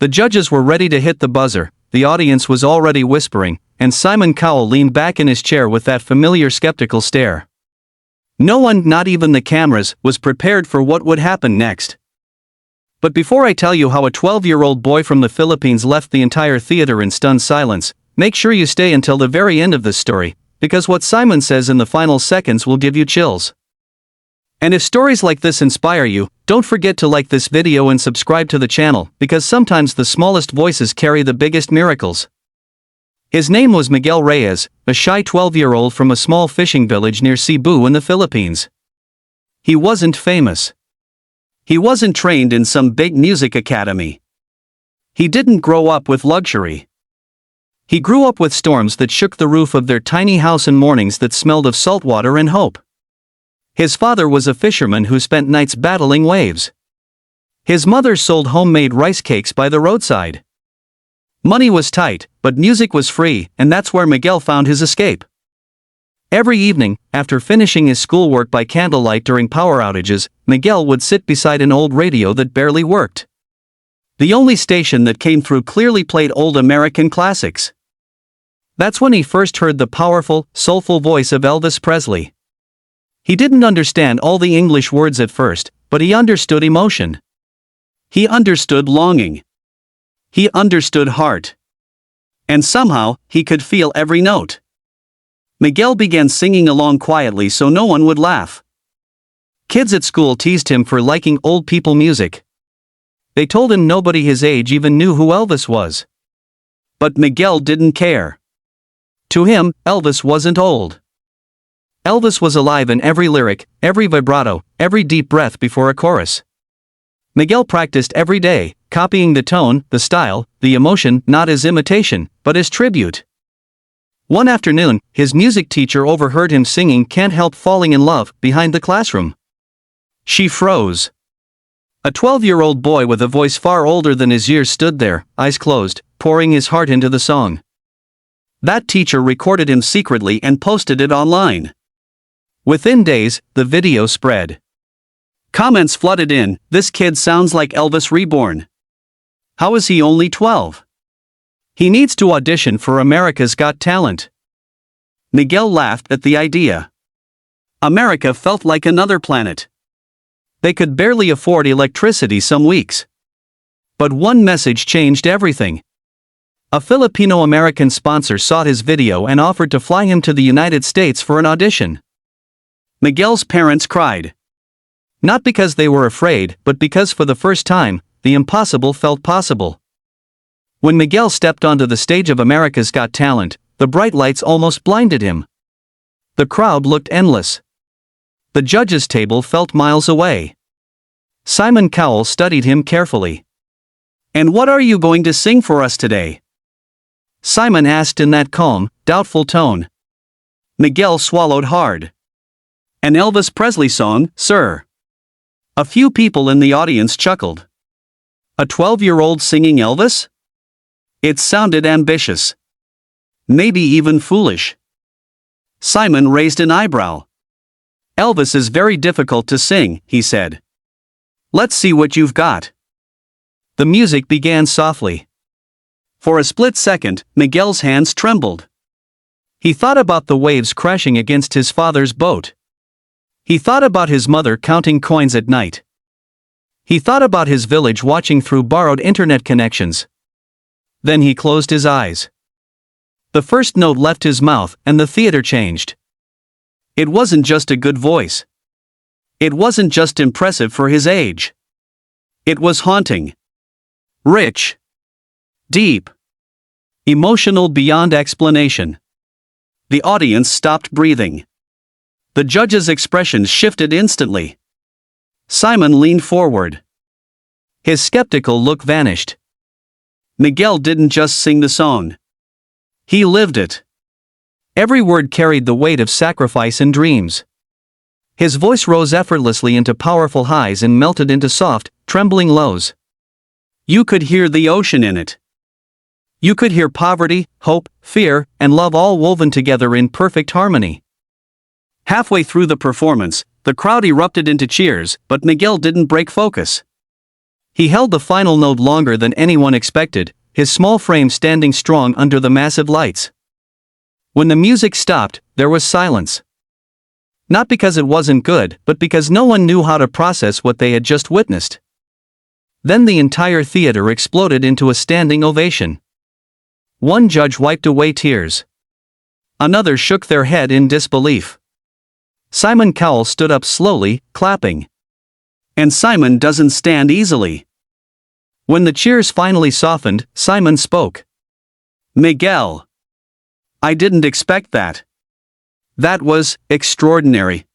The judges were ready to hit the buzzer, the audience was already whispering, and Simon Cowell leaned back in his chair with that familiar skeptical stare. No one, not even the cameras, was prepared for what would happen next. But before I tell you how a 12-year-old boy from the Philippines left the entire theater in stunned silence, make sure you stay until the very end of this story, because what Simon says in the final seconds will give you chills. And if stories like this inspire you, don't forget to like this video and subscribe to the channel, because sometimes the smallest voices carry the biggest miracles. His name was Miguel Reyes, a shy 12-year-old from a small fishing village near Cebu in the Philippines. He wasn't famous. He wasn't trained in some big music academy. He didn't grow up with luxury. He grew up with storms that shook the roof of their tiny house and mornings that smelled of salt water and hope. His father was a fisherman who spent nights battling waves. His mother sold homemade rice cakes by the roadside. Money was tight, but music was free, and that's where Miguel found his escape. Every evening, after finishing his schoolwork by candlelight during power outages, Miguel would sit beside an old radio that barely worked. The only station that came through clearly played old American classics. That's when he first heard the powerful, soulful voice of Elvis Presley. He didn't understand all the English words at first, but he understood emotion. He understood longing. He understood heart. And somehow, he could feel every note. Miguel began singing along quietly so no one would laugh. Kids at school teased him for liking old people music. They told him nobody his age even knew who Elvis was. But Miguel didn't care. To him, Elvis wasn't old. Elvis was alive in every lyric, every vibrato, every deep breath before a chorus. Miguel practiced every day, copying the tone, the style, the emotion, not as imitation, but as tribute. One afternoon, his music teacher overheard him singing "Can't Help Falling in Love" behind the classroom. She froze. A 12-year-old boy with a voice far older than his years stood there, eyes closed, pouring his heart into the song. That teacher recorded him secretly and posted it online. Within days, the video spread. Comments flooded in, "This kid sounds like Elvis reborn. How is he only 12? He needs to audition for America's Got Talent." Miguel laughed at the idea. America felt like another planet. They could barely afford electricity some weeks. But one message changed everything. A Filipino-American sponsor saw his video and offered to fly him to the United States for an audition. Miguel's parents cried. Not because they were afraid, but because for the first time, the impossible felt possible. When Miguel stepped onto the stage of America's Got Talent, the bright lights almost blinded him. The crowd looked endless. The judges' table felt miles away. Simon Cowell studied him carefully. "And what are you going to sing for us today?" Simon asked in that calm, doubtful tone. Miguel swallowed hard. "An Elvis Presley song, sir." A few people in the audience chuckled. A 12-year-old singing Elvis? It sounded ambitious. Maybe even foolish. Simon raised an eyebrow. "Elvis is very difficult to sing," he said. "Let's see what you've got." The music began softly. For a split second, Miguel's hands trembled. He thought about the waves crashing against his father's boat. He thought about his mother counting coins at night. He thought about his village watching through borrowed internet connections. Then he closed his eyes. The first note left his mouth and the theater changed. It wasn't just a good voice. It wasn't just impressive for his age. It was haunting. Rich. Deep. Emotional beyond explanation. The audience stopped breathing. The judge's expressions shifted instantly. Simon leaned forward. His skeptical look vanished. Miguel didn't just sing the song. He lived it. Every word carried the weight of sacrifice and dreams. His voice rose effortlessly into powerful highs and melted into soft, trembling lows. You could hear the ocean in it. You could hear poverty, hope, fear, and love all woven together in perfect harmony. Halfway through the performance, the crowd erupted into cheers, but Miguel didn't break focus. He held the final note longer than anyone expected, his small frame standing strong under the massive lights. When the music stopped, there was silence. Not because it wasn't good, but because no one knew how to process what they had just witnessed. Then the entire theater exploded into a standing ovation. One judge wiped away tears. Another shook their head in disbelief. Simon Cowell stood up slowly, clapping. And Simon doesn't stand easily. When the cheers finally softened, Simon spoke. "Miguel. I didn't expect that. That was extraordinary."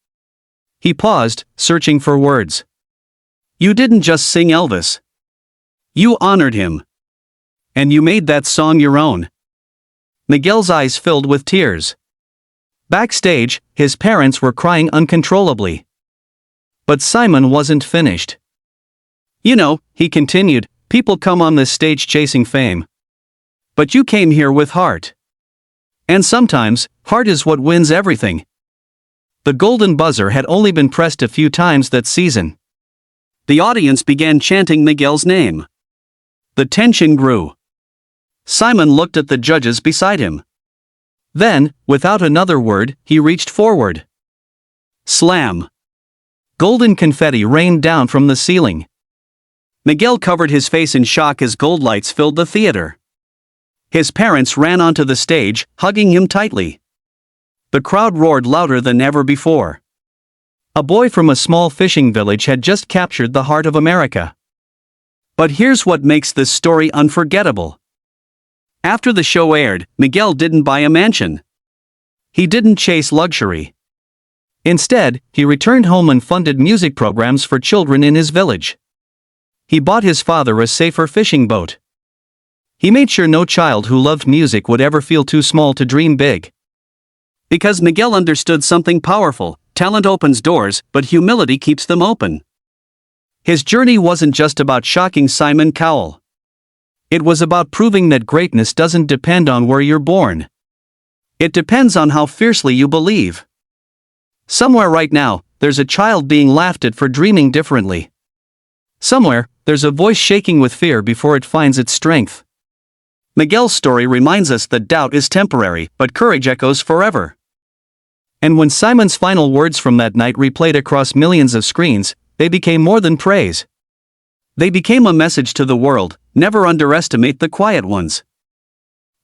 He paused, searching for words. "You didn't just sing Elvis. You honored him. And you made that song your own." Miguel's eyes filled with tears. Backstage, his parents were crying uncontrollably. But Simon wasn't finished. "You know," he continued, "people come on this stage chasing fame. But you came here with heart. And sometimes, heart is what wins everything." The golden buzzer had only been pressed a few times that season. The audience began chanting Miguel's name. The tension grew. Simon looked at the judges beside him. Then, without another word, he reached forward. Slam! Golden confetti rained down from the ceiling. Miguel covered his face in shock as gold lights filled the theater. His parents ran onto the stage, hugging him tightly. The crowd roared louder than ever before. A boy from a small fishing village had just captured the heart of America. But here's what makes this story unforgettable. After the show aired, Miguel didn't buy a mansion. He didn't chase luxury. Instead, he returned home and funded music programs for children in his village. He bought his father a safer fishing boat. He made sure no child who loved music would ever feel too small to dream big. Because Miguel understood something powerful: talent opens doors, but humility keeps them open. His journey wasn't just about shocking Simon Cowell. It was about proving that greatness doesn't depend on where you're born. It depends on how fiercely you believe. Somewhere right now, there's a child being laughed at for dreaming differently. Somewhere, there's a voice shaking with fear before it finds its strength. Miguel's story reminds us that doubt is temporary, but courage echoes forever. And when Simon's final words from that night replayed across millions of screens, they became more than praise. They became a message to the world: never underestimate the quiet ones.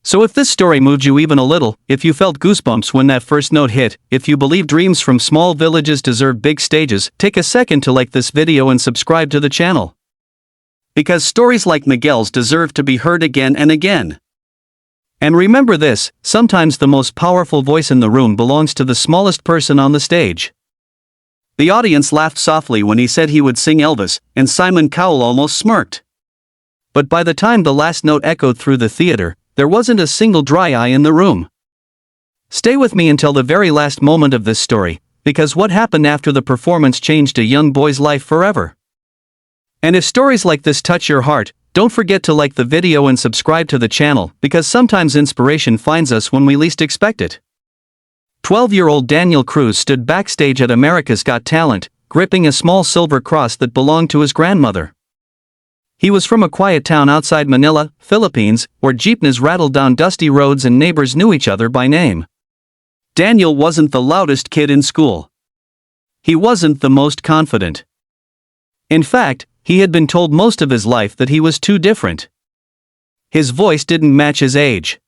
So if this story moved you even a little, if you felt goosebumps when that first note hit, if you believe dreams from small villages deserve big stages, take a second to like this video and subscribe to the channel. Because stories like Miguel's deserve to be heard again and again. And remember this: sometimes the most powerful voice in the room belongs to the smallest person on the stage. The audience laughed softly when he said he would sing Elvis, and Simon Cowell almost smirked. But by the time the last note echoed through the theater, there wasn't a single dry eye in the room. Stay with me until the very last moment of this story, because what happened after the performance changed a young boy's life forever. And if stories like this touch your heart, don't forget to like the video and subscribe to the channel, because sometimes inspiration finds us when we least expect it. 12-year-old Jaden Cruz stood backstage at America's Got Talent, gripping a small silver cross that belonged to his grandmother. He was from a quiet town outside Manila, Philippines, where jeepneys rattled down dusty roads and neighbors knew each other by name. Daniel wasn't the loudest kid in school. He wasn't the most confident. In fact, he had been told most of his life that he was too different. His voice didn't match his age.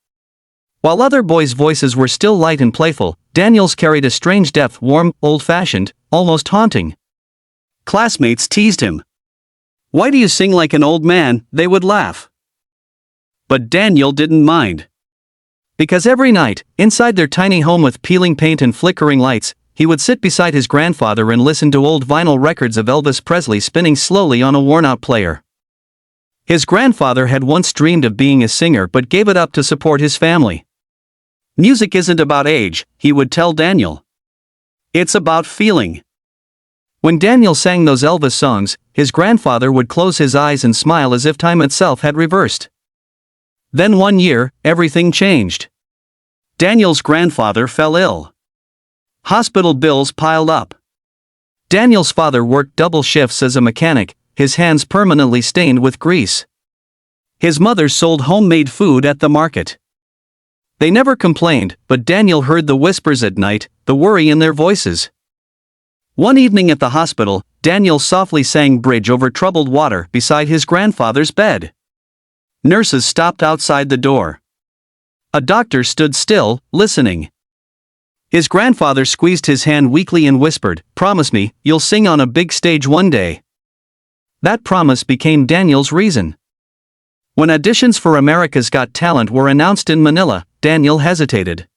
While other boys' voices were still light and playful, Daniel's carried a strange depth: warm, old-fashioned, almost haunting. Classmates teased him. "Why do you sing like an old man?" they would laugh. But Daniel didn't mind. Because every night, inside their tiny home with peeling paint and flickering lights, he would sit beside his grandfather and listen to old vinyl records of Elvis Presley spinning slowly on a worn-out player. His grandfather had once dreamed of being a singer but gave it up to support his family. "Music isn't about age," he would tell Daniel. "It's about feeling." When Daniel sang those Elvis songs, his grandfather would close his eyes and smile as if time itself had reversed. Then one year, everything changed. Daniel's grandfather fell ill. Hospital bills piled up. Daniel's father worked double shifts as a mechanic, his hands permanently stained with grease. His mother sold homemade food at the market. They never complained, but Daniel heard the whispers at night, the worry in their voices. One evening at the hospital, Daniel softly sang Bridge Over Troubled Water beside his grandfather's bed. Nurses stopped outside the door. A doctor stood still, listening. His grandfather squeezed his hand weakly and whispered, "Promise me, you'll sing on a big stage one day." That promise became Daniel's reason. When auditions for America's Got Talent were announced in Manila, Daniel hesitated.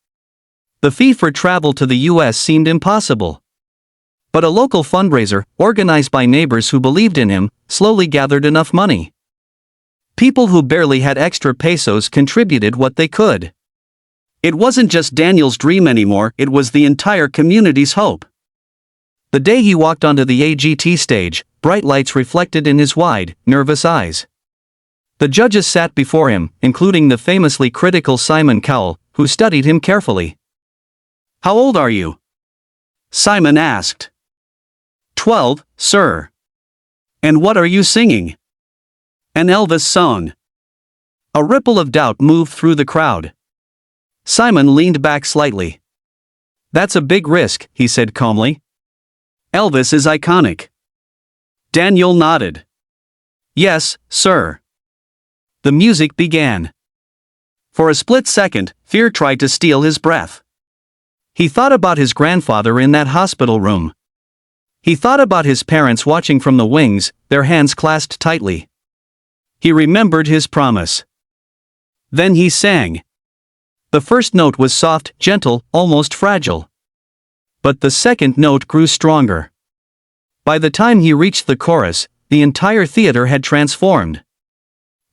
The fee for travel to the US seemed impossible. But a local fundraiser, organized by neighbors who believed in him, slowly gathered enough money. People who barely had extra pesos contributed what they could. It wasn't just Daniel's dream anymore, it was the entire community's hope. The day he walked onto the AGT stage, bright lights reflected in his wide, nervous eyes. The judges sat before him, including the famously critical Simon Cowell, who studied him carefully. "How old are you?" Simon asked. 12, sir." "And what are you singing?" "An Elvis song." A ripple of doubt moved through the crowd. Simon leaned back slightly. "That's a big risk," he said calmly. "Elvis is iconic." Daniel nodded. "Yes, sir." The music began. For a split second, fear tried to steal his breath. He thought about his grandfather in that hospital room. He thought about his parents watching from the wings, their hands clasped tightly. He remembered his promise. Then he sang. The first note was soft, gentle, almost fragile. But the second note grew stronger. By the time he reached the chorus, the entire theater had transformed.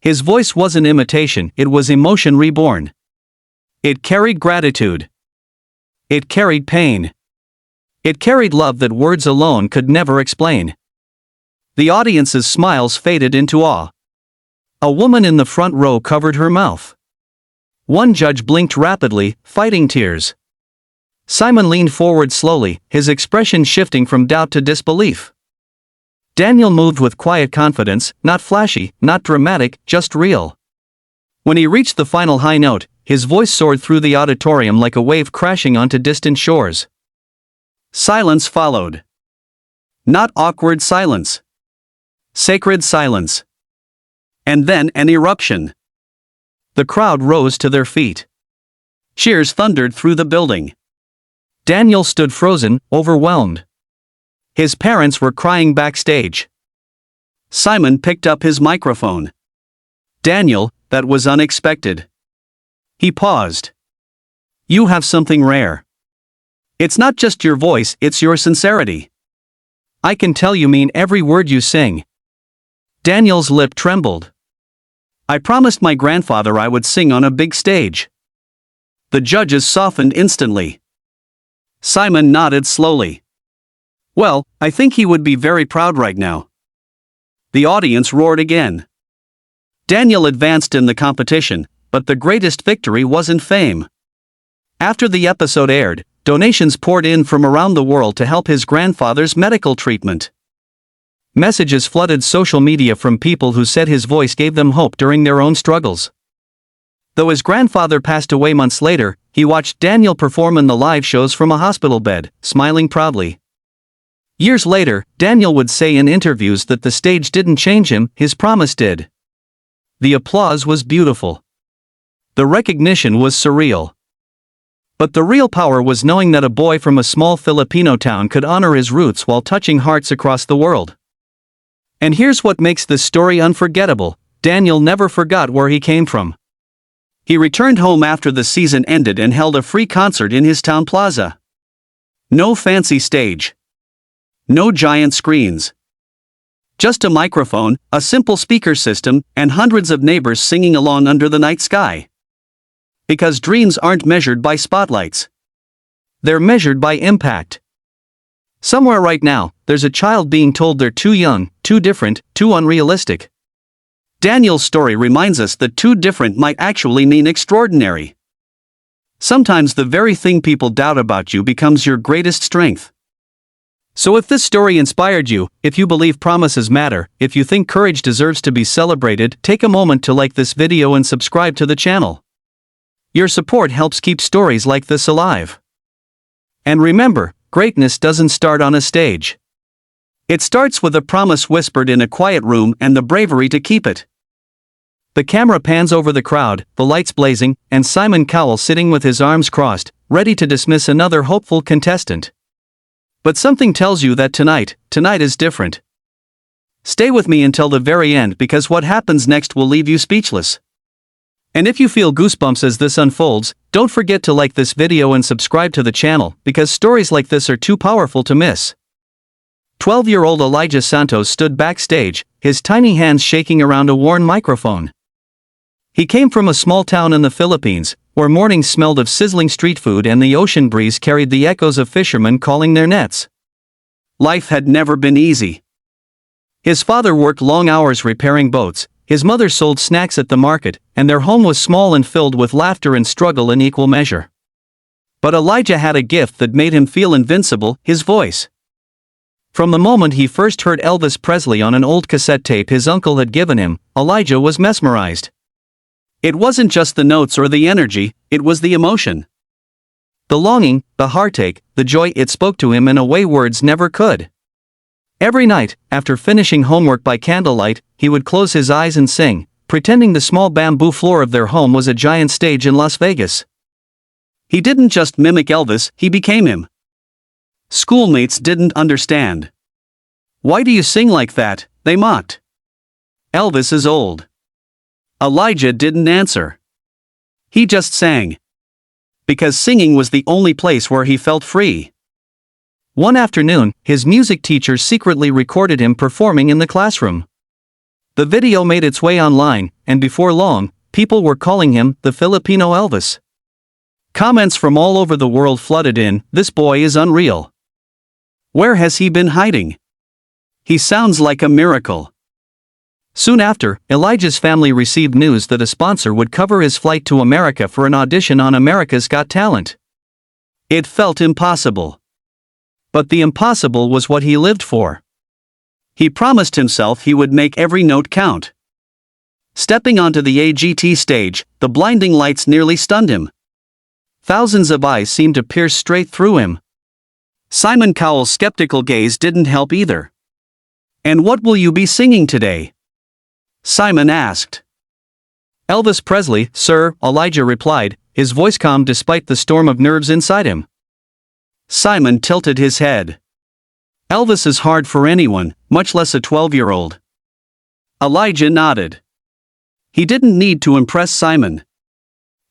His voice wasn't imitation, it was emotion reborn. It carried gratitude. It carried pain. It carried love that words alone could never explain. The audience's smiles faded into awe. A woman in the front row covered her mouth. One judge blinked rapidly, fighting tears. Simon leaned forward slowly, his expression shifting from doubt to disbelief. Daniel moved with quiet confidence, not flashy, not dramatic, just real. When he reached the final high note, his voice soared through the auditorium like a wave crashing onto distant shores. Silence followed. Not awkward silence. Sacred silence. And then an eruption. The crowd rose to their feet. Cheers thundered through the building. Daniel stood frozen, overwhelmed. His parents were crying backstage. Simon picked up his microphone. "Daniel, that was unexpected." He paused. "You have something rare. It's not just your voice, it's your sincerity. I can tell you mean every word you sing." Daniel's lip trembled. "I promised my grandfather I would sing on a big stage." The judges softened instantly. Simon nodded slowly. "Well, I think he would be very proud right now." The audience roared again. Daniel advanced in the competition, but the greatest victory wasn't fame. After the episode aired, donations poured in from around the world to help his grandfather's medical treatment. Messages flooded social media from people who said his voice gave them hope during their own struggles. Though his grandfather passed away months later, he watched Daniel perform in the live shows from a hospital bed, smiling proudly. Years later, Daniel would say in interviews that the stage didn't change him, his promise did. The applause was beautiful. The recognition was surreal. But the real power was knowing that a boy from a small Filipino town could honor his roots while touching hearts across the world. And here's what makes this story unforgettable: Daniel never forgot where he came from. He returned home after the season ended and held a free concert in his town plaza. No fancy stage. No giant screens. Just a microphone, a simple speaker system, and hundreds of neighbors singing along under the night sky. Because dreams aren't measured by spotlights. They're measured by impact. Somewhere right now, there's a child being told they're too young, too different, too unrealistic. Daniel's story reminds us that too different might actually mean extraordinary. Sometimes the very thing people doubt about you becomes your greatest strength. So if this story inspired you, if you believe promises matter, if you think courage deserves to be celebrated, take a moment to like this video and subscribe to the channel. Your support helps keep stories like this alive. And remember, greatness doesn't start on a stage. It starts with a promise whispered in a quiet room and the bravery to keep it. The camera pans over the crowd, the lights blazing, and Simon Cowell sitting with his arms crossed, ready to dismiss another hopeful contestant. But something tells you that tonight is different. Stay with me until the very end because what happens next will leave you speechless. And if you feel goosebumps as this unfolds, don't forget to like this video and subscribe to the channel because stories like this are too powerful to miss. 12-year-old Elijah Santos stood backstage, his tiny hands shaking around a worn microphone. He came from a small town in the Philippines, where mornings smelled of sizzling street food and the ocean breeze carried the echoes of fishermen calling their nets. Life had never been easy. His father worked long hours repairing boats, his mother sold snacks at the market, and their home was small and filled with laughter and struggle in equal measure. But Elijah had a gift that made him feel invincible, his voice. From the moment he first heard Elvis Presley on an old cassette tape his uncle had given him, Elijah was mesmerized. It wasn't just the notes or the energy, it was the emotion. The longing, the heartache, the joy, it spoke to him in a way words never could. Every night, after finishing homework by candlelight, he would close his eyes and sing, pretending the small bamboo floor of their home was a giant stage in Las Vegas. He didn't just mimic Elvis, he became him. Schoolmates didn't understand. "Why do you sing like that?" they mocked. "Elvis is old." Elijah didn't answer. He just sang. Because singing was the only place where he felt free. One afternoon, his music teacher secretly recorded him performing in the classroom. The video made its way online, and before long, people were calling him the Filipino Elvis. Comments from all over the world flooded in, "This boy is unreal. Where has he been hiding? He sounds like a miracle." Soon after, Elijah's family received news that a sponsor would cover his flight to America for an audition on America's Got Talent. It felt impossible. But the impossible was what he lived for. He promised himself he would make every note count. Stepping onto the AGT stage, the blinding lights nearly stunned him. Thousands of eyes seemed to pierce straight through him. Simon Cowell's skeptical gaze didn't help either. "And what will you be singing today?" Simon asked. "Elvis Presley, sir," Elijah replied, his voice calm despite the storm of nerves inside him. Simon tilted his head. "Elvis is hard for anyone, much less a 12-year-old. Elijah nodded. He didn't need to impress Simon.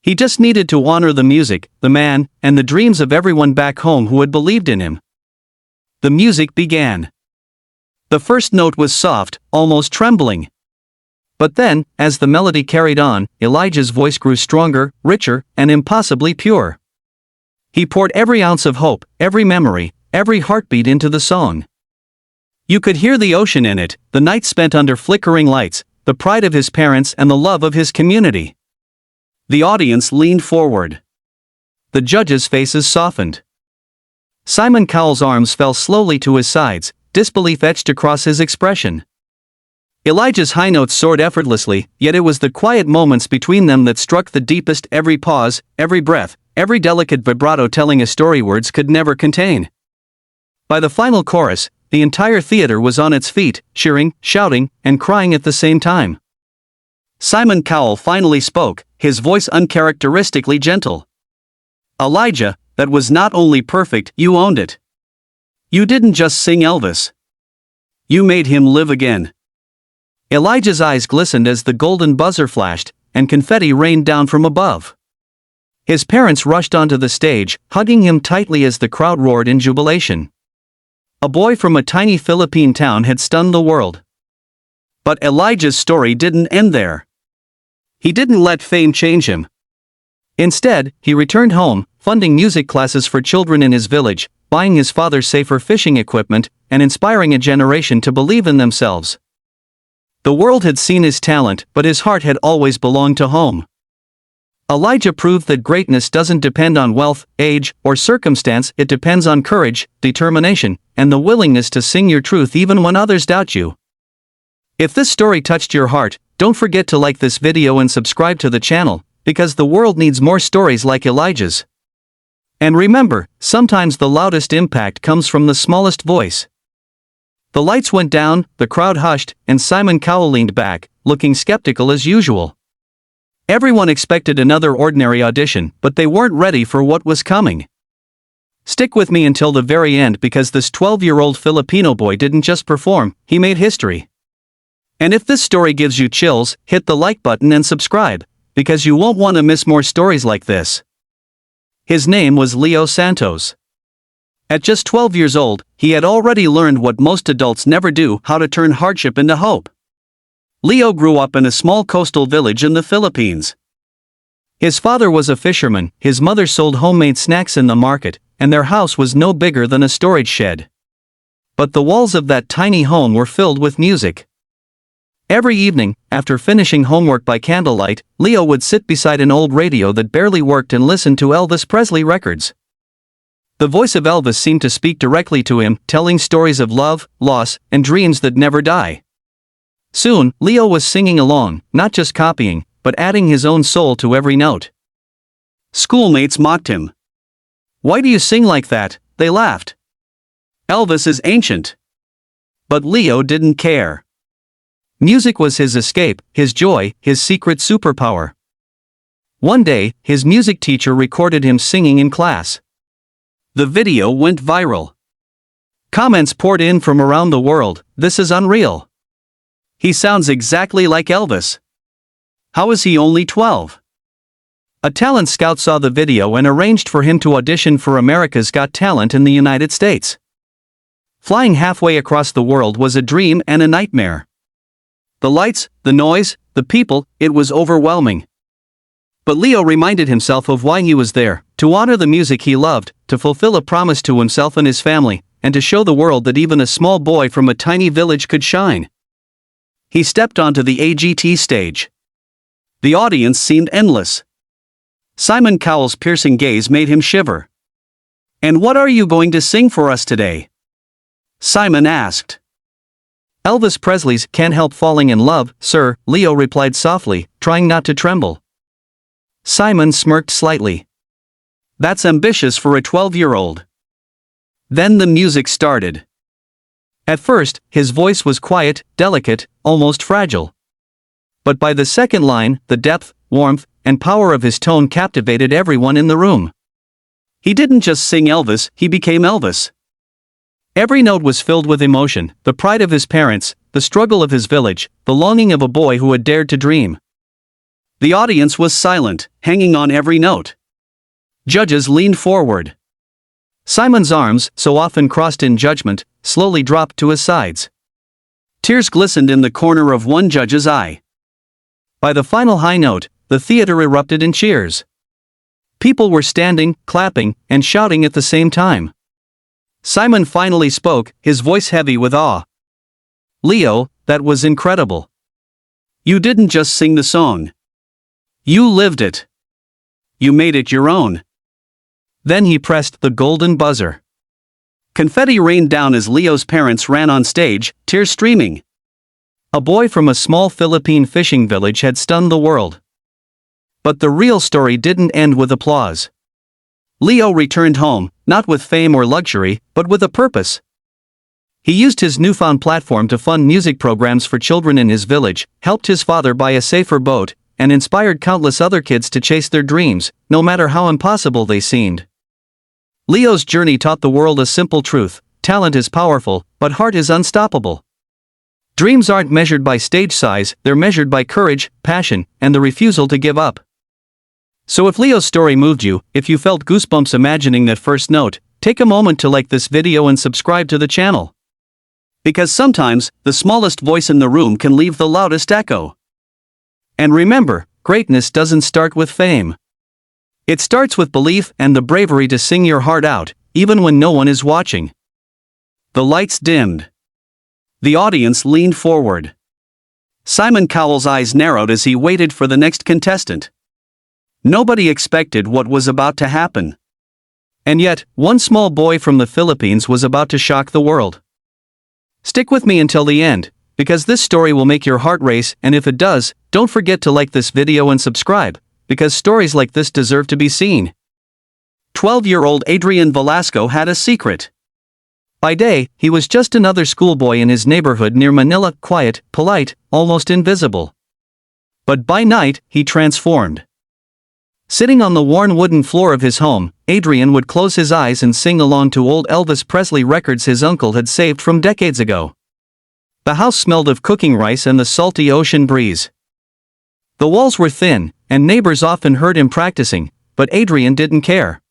He just needed to honor the music, the man, and the dreams of everyone back home who had believed in him. The music began. The first note was soft, almost trembling. But then, as the melody carried on, Elijah's voice grew stronger, richer, and impossibly pure. He poured every ounce of hope, every memory, every heartbeat into the song. You could hear the ocean in it, the night spent under flickering lights, the pride of his parents and the love of his community. The audience leaned forward. The judges' faces softened. Simon Cowell's arms fell slowly to his sides, disbelief etched across his expression. Elijah's high notes soared effortlessly, yet it was the quiet moments between them that struck the deepest, every pause, every breath, every delicate vibrato telling a story words could never contain. By the final chorus, the entire theater was on its feet, cheering, shouting, and crying at the same time. Simon Cowell finally spoke, his voice uncharacteristically gentle. "Elijah, that was not only perfect, you owned it. You didn't just sing Elvis. You made him live again." Elijah's eyes glistened as the golden buzzer flashed, and confetti rained down from above. His parents rushed onto the stage, hugging him tightly as the crowd roared in jubilation. A boy from a tiny Philippine town had stunned the world. But Elijah's story didn't end there. He didn't let fame change him. Instead, he returned home, funding music classes for children in his village, buying his father safer fishing equipment, and inspiring a generation to believe in themselves. The world had seen his talent, but his heart had always belonged to home. Elijah proved that greatness doesn't depend on wealth, age, or circumstance. It depends on courage, determination, and the willingness to sing your truth even when others doubt you. If this story touched your heart, don't forget to like this video and subscribe to the channel, because the world needs more stories like Elijah's. And remember, sometimes the loudest impact comes from the smallest voice. The lights went down, the crowd hushed, and Simon Cowell leaned back, looking skeptical as usual. Everyone expected another ordinary audition, but they weren't ready for what was coming. Stick with me until the very end, because this 12-year-old Filipino boy didn't just perform, he made history. And if this story gives you chills, hit the like button and subscribe, because you won't want to miss more stories like this. His name was Leo Santos. At just 12 years old, he had already learned what most adults never do: how to turn hardship into hope. Leo grew up in a small coastal village in the Philippines. His father was a fisherman, his mother sold homemade snacks in the market, and their house was no bigger than a storage shed. But the walls of that tiny home were filled with music. Every evening, after finishing homework by candlelight, Leo would sit beside an old radio that barely worked and listen to Elvis Presley records. The voice of Elvis seemed to speak directly to him, telling stories of love, loss, and dreams that never die. Soon, Leo was singing along, not just copying, but adding his own soul to every note. Schoolmates mocked him. "Why do you sing like that?" they laughed. "Elvis is ancient." But Leo didn't care. Music was his escape, his joy, his secret superpower. One day, his music teacher recorded him singing in class. The video went viral. Comments poured in from around the world: "This is unreal. He sounds exactly like Elvis. How is he only 12? A talent scout saw the video and arranged for him to audition for America's Got Talent in the United States. Flying halfway across the world was a dream and a nightmare. The lights, the noise, the people, it was overwhelming. But Leo reminded himself of why he was there: to honor the music he loved, to fulfill a promise to himself and his family, and to show the world that even a small boy from a tiny village could shine. He stepped onto the AGT stage. The audience seemed endless. Simon Cowell's piercing gaze made him shiver. "And what are you going to sing for us today?" Simon asked. "Elvis Presley's Can't Help Falling in Love, sir," Leo replied softly, trying not to tremble. Simon smirked slightly. "That's ambitious for a 12-year-old. Then the music started. At first, his voice was quiet, delicate, almost fragile. But by the second line, the depth, warmth, and power of his tone captivated everyone in the room. He didn't just sing Elvis, he became Elvis. Every note was filled with emotion: the pride of his parents, the struggle of his village, the longing of a boy who had dared to dream. The audience was silent, hanging on every note. Judges leaned forward. Simon's arms, so often crossed in judgment, slowly dropped to his sides. Tears glistened in the corner of one judge's eye. By the final high note, the theater erupted in cheers. People were standing, clapping, and shouting at the same time. Simon finally spoke, his voice heavy with awe. "Leo, that was incredible. You didn't just sing the song. You lived it. You made it your own." Then he pressed the golden buzzer. Confetti rained down as Leo's parents ran on stage, tears streaming. A boy from a small Philippine fishing village had stunned the world. But the real story didn't end with applause. Leo returned home, not with fame or luxury, but with a purpose. He used his newfound platform to fund music programs for children in his village, helped his father buy a safer boat, and inspired countless other kids to chase their dreams, no matter how impossible they seemed. Leo's journey taught the world a simple truth: talent is powerful, but heart is unstoppable. Dreams aren't measured by stage size, they're measured by courage, passion, and the refusal to give up. So if Leo's story moved you, if you felt goosebumps imagining that first note, take a moment to like this video and subscribe to the channel. Because sometimes, the smallest voice in the room can leave the loudest echo. And remember, greatness doesn't start with fame. It starts with belief and the bravery to sing your heart out, even when no one is watching. The lights dimmed. The audience leaned forward. Simon Cowell's eyes narrowed as he waited for the next contestant. Nobody expected what was about to happen. And yet, one small boy from the Philippines was about to shock the world. Stick with me until the end, because this story will make your heart race, and if it does, don't forget to like this video and subscribe, because stories like this deserve to be seen. 12-year-old Adrien Velasco had a secret. By day, he was just another schoolboy in his neighborhood near Manila, quiet, polite, almost invisible. But by night, he transformed. Sitting on the worn wooden floor of his home, Adrien would close his eyes and sing along to old Elvis Presley records his uncle had saved from decades ago. The house smelled of cooking rice and the salty ocean breeze. The walls were thin, and neighbors often heard him practicing, but Adrien didn't care.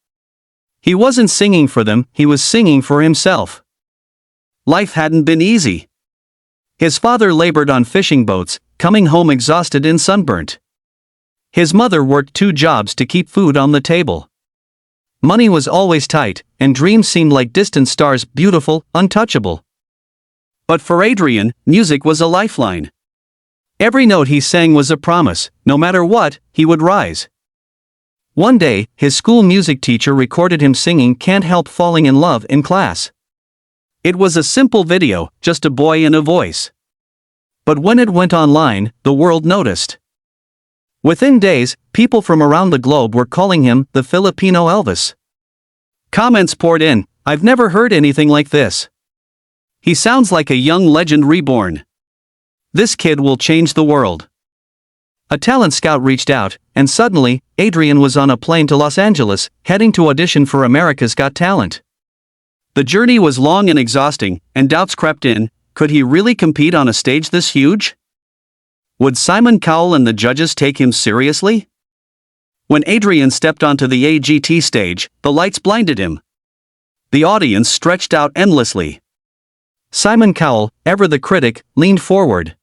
He wasn't singing for them, he was singing for himself. Life hadn't been easy. His father labored on fishing boats, coming home exhausted and sunburnt. His mother worked 2 jobs to keep food on the table. Money was always tight, and dreams seemed like distant stars, beautiful, untouchable. But for Adrien, music was a lifeline. Every note he sang was a promise, no matter what, he would rise. One day, his school music teacher recorded him singing "Can't Help Falling in Love" in class. It was a simple video, just a boy and a voice. But when it went online, the world noticed. Within days, people from around the globe were calling him the Filipino Elvis. Comments poured in, "I've never heard anything like this. He sounds like a young legend reborn. This kid will change the world." A talent scout reached out, and suddenly, Adrien was on a plane to Los Angeles, heading to audition for America's Got Talent. The journey was long and exhausting, and doubts crept in. Could he really compete on a stage this huge? Would Simon Cowell and the judges take him seriously? When Adrien stepped onto the AGT stage, the lights blinded him. The audience stretched out endlessly. Simon Cowell, ever the critic, leaned forward.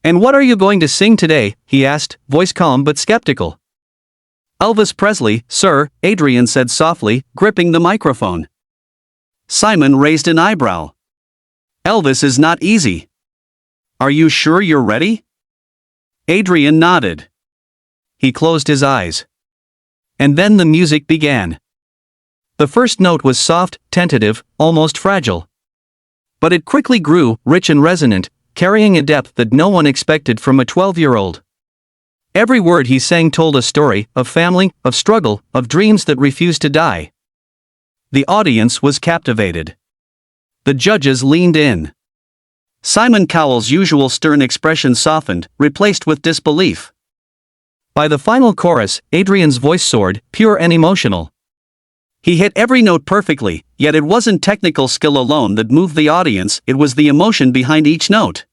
"And what are you going to sing today?" he asked, voice calm but skeptical. "Elvis Presley, sir," Adrien said softly, gripping the microphone. Simon raised an eyebrow. "Elvis is not easy. Are you sure you're ready?" Adrien nodded. He closed his eyes. And then the music began. The first note was soft, tentative, almost fragile. But it quickly grew, rich and resonant, carrying a depth that no one expected from a 12-year-old. Every word he sang told a story, of family, of struggle, of dreams that refused to die. The audience was captivated. The judges leaned in. Simon Cowell's usual stern expression softened, replaced with disbelief. By the final chorus, Adrien's voice soared, pure and emotional. He hit every note perfectly, yet it wasn't technical skill alone that moved the audience, it was the emotion behind each note.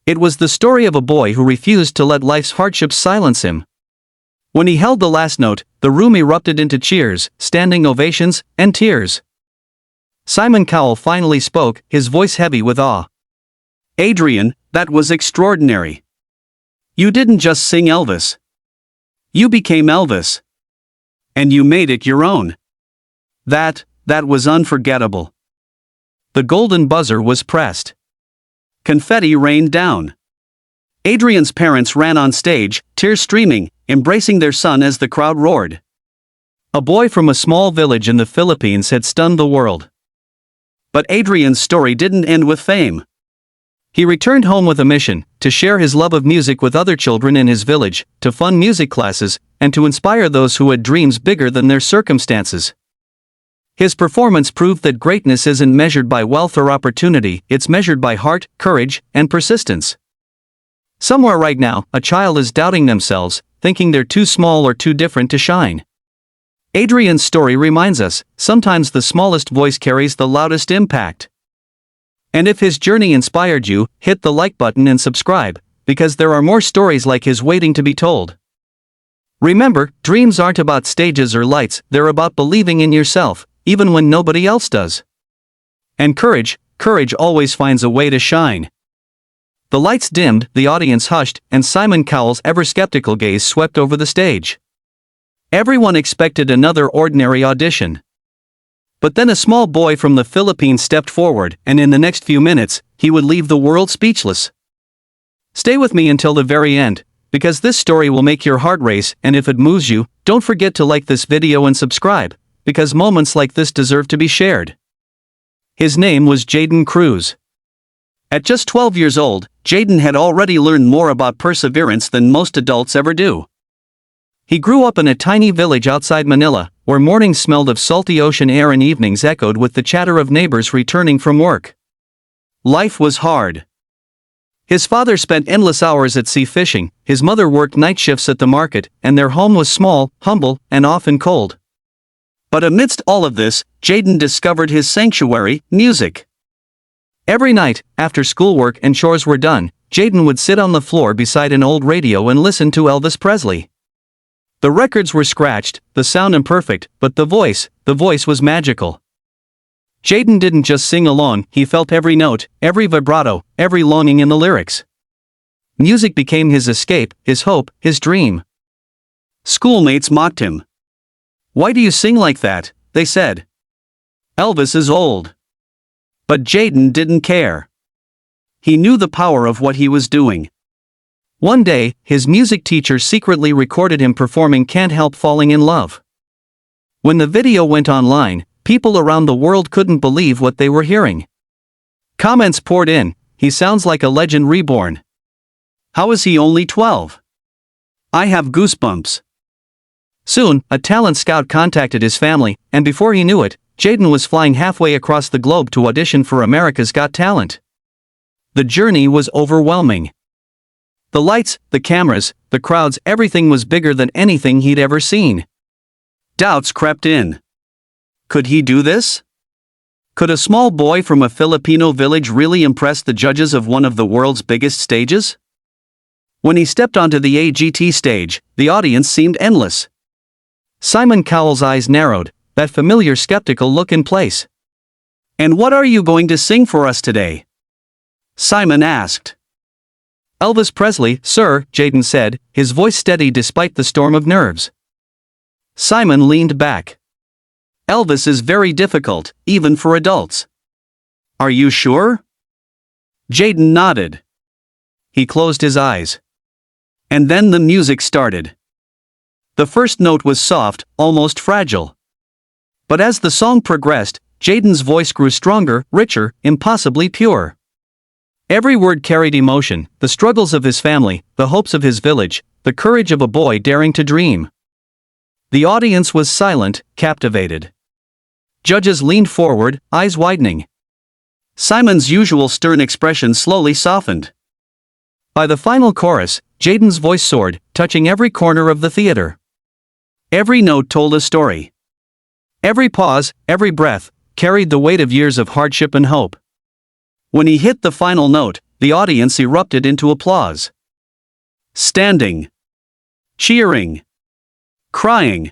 It was the story of a boy who refused to let life's hardships silence him. When he held the last note, the room erupted into cheers, standing ovations, and tears. Simon Cowell finally spoke, his voice heavy with awe. "Adrien, that was extraordinary. You didn't just sing Elvis. You became Elvis. And you made it your own. That was unforgettable." The golden buzzer was pressed. Confetti rained down. Adrien's parents ran on stage, tears streaming, embracing their son as the crowd roared. A boy from a small village in the Philippines had stunned the world. But Adrien's story didn't end with fame. He returned home with a mission, to share his love of music with other children in his village, to fund music classes, and to inspire those who had dreams bigger than their circumstances. His performance proved that greatness isn't measured by wealth or opportunity, it's measured by heart, courage, and persistence. Somewhere right now, a child is doubting themselves, thinking they're too small or too different to shine. Adrien's story reminds us, sometimes the smallest voice carries the loudest impact. And if his journey inspired you, hit the like button and subscribe, because there are more stories like his waiting to be told. Remember, dreams aren't about stages or lights, they're about believing in yourself, even when nobody else does. And courage always finds a way to shine. The lights dimmed, the audience hushed, and Simon Cowell's ever-skeptical gaze swept over the stage. Everyone expected another ordinary audition. But then a small boy from the Philippines stepped forward, and in the next few minutes, he would leave the world speechless. Stay with me until the very end, because this story will make your heart race, and if it moves you, don't forget to like this video and subscribe, because moments like this deserve to be shared. His name was Jaden Cruz. At just 12 years old, Jaden had already learned more about perseverance than most adults ever do. He grew up in a tiny village outside Manila, where mornings smelled of salty ocean air and evenings echoed with the chatter of neighbors returning from work. Life was hard. His father spent endless hours at sea fishing, his mother worked night shifts at the market, and their home was small, humble, and often cold. But amidst all of this, Jaden discovered his sanctuary, music. Every night, after schoolwork and chores were done, Jaden would sit on the floor beside an old radio and listen to Elvis Presley. The records were scratched, the sound imperfect, but the voice was magical. Jaden didn't just sing along, he felt every note, every vibrato, every longing in the lyrics. Music became his escape, his hope, his dream. Schoolmates mocked him. "Why do you sing like that?" they said. "Elvis is old." But Jaden didn't care. He knew the power of what he was doing. One day, his music teacher secretly recorded him performing "Can't Help Falling in Love." When the video went online, people around the world couldn't believe what they were hearing. Comments poured in, "He sounds like a legend reborn. How is he only 12? I have goosebumps." Soon, a talent scout contacted his family, and before he knew it, Jaden was flying halfway across the globe to audition for America's Got Talent. The journey was overwhelming. The lights, the cameras, the crowds, everything was bigger than anything he'd ever seen. Doubts crept in. Could he do this? Could a small boy from a Filipino village really impress the judges of one of the world's biggest stages? When he stepped onto the AGT stage, the audience seemed endless. Simon Cowell's eyes narrowed, that familiar skeptical look in place. "And what are you going to sing for us today?" Simon asked. "Elvis Presley, sir," Jaden said, his voice steady despite the storm of nerves. Simon leaned back. "Elvis is very difficult, even for adults." "Are you sure?" Jaden nodded. He closed his eyes. And then the music started. The first note was soft, almost fragile. But as the song progressed, Jaden's voice grew stronger, richer, impossibly pure. Every word carried emotion, the struggles of his family, the hopes of his village, the courage of a boy daring to dream. The audience was silent, captivated. Judges leaned forward, eyes widening. Simon's usual stern expression slowly softened. By the final chorus, Jaden's voice soared, touching every corner of the theater. Every note told a story. Every pause, every breath, carried the weight of years of hardship and hope. When he hit the final note, the audience erupted into applause. Standing. Cheering. Crying.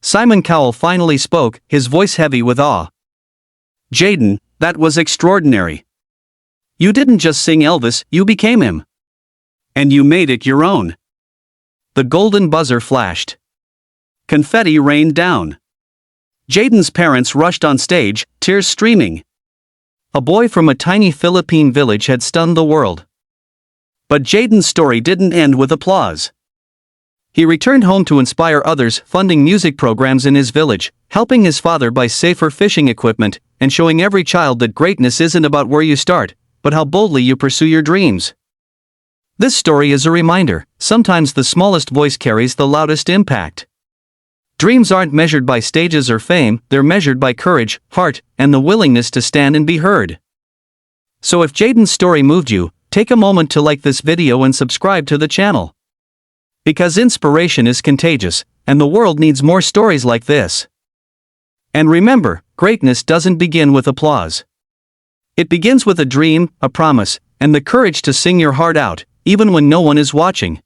Simon Cowell finally spoke, his voice heavy with awe. "Jaden, that was extraordinary. You didn't just sing Elvis, you became him. And you made it your own." The golden buzzer flashed. Confetti rained down. Jaden's parents rushed on stage, tears streaming. A boy from a tiny Philippine village had stunned the world. But Jaden's story didn't end with applause. He returned home to inspire others, funding music programs in his village, helping his father buy safer fishing equipment, and showing every child that greatness isn't about where you start, but how boldly you pursue your dreams. This story is a reminder, sometimes the smallest voice carries the loudest impact. Dreams aren't measured by stages or fame, they're measured by courage, heart, and the willingness to stand and be heard. So if Jaden's story moved you, take a moment to like this video and subscribe to the channel. Because inspiration is contagious, and the world needs more stories like this. And remember, greatness doesn't begin with applause. It begins with a dream, a promise, and the courage to sing your heart out, even when no one is watching.